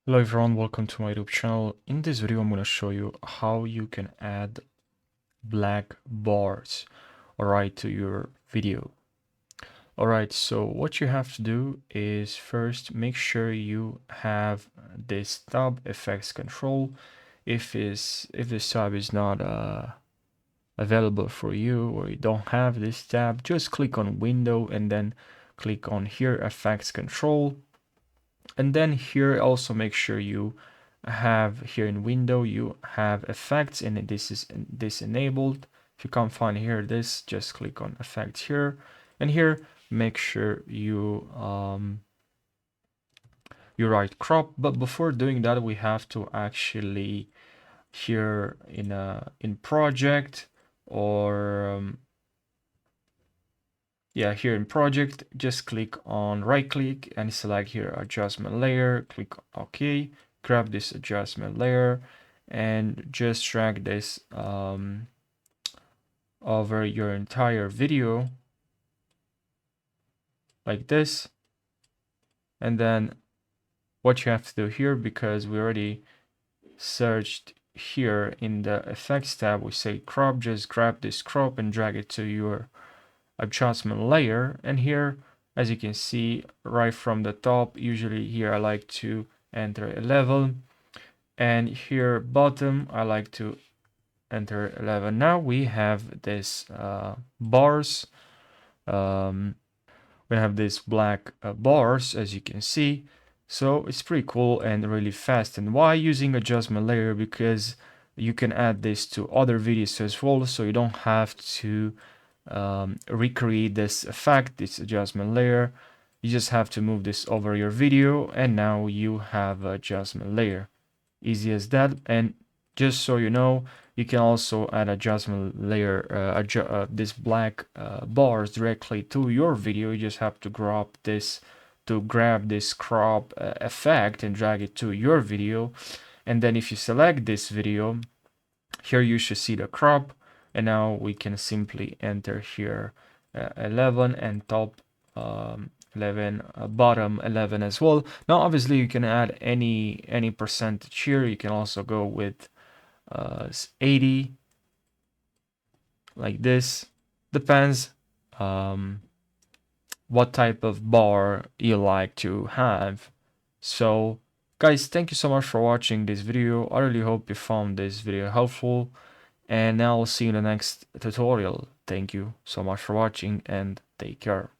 Hello everyone, welcome to my YouTube channel. In this video, I'm going to show you how you can add black bars, alright, to your video. Alright, so what you have to do is first make sure you have this tab effects control. If this tab is not available for you or you don't have this tab, just click on window and then click on here effects control. And then here also make sure you have here in window you have effects and this is enabled. If you can't find here this, just click on effects here, and here make sure you you write crop. But before doing that, we have to actually here in project or yeah, here in project, just click on right click and select here adjustment layer, click OK, grab this adjustment layer and just drag this over your entire video like this. And then what you have to do here, because we already searched here in the effects tab, we say crop, just grab this crop and drag it to your adjustment layer. And here, as you can see right from the top, usually here I like to enter a level, and here bottom I like to enter 11. Now we have this bars, we have these black bars, as you can see. So it's pretty cool and really fast. And why using adjustment layer? Because you can add this to other videos as well, so you don't have to recreate this effect, this adjustment layer. You just have to move this over your video and now you have adjustment layer. Easy as that. And just so you know, you can also add adjustment layer, this black bars directly to your video. You just have to grab this crop effect and drag it to your video. And then if you select this video, here you should see the crop, and now we can simply enter here 11 and top 11, bottom 11 as well. Now obviously you can add any percentage here. You can also go with 80 like this. Depends what type of bar you like to have. So guys, thank you so much for watching this video. I really hope you found this video helpful, and I'll see you in the next tutorial. Thank you so much for watching and take care.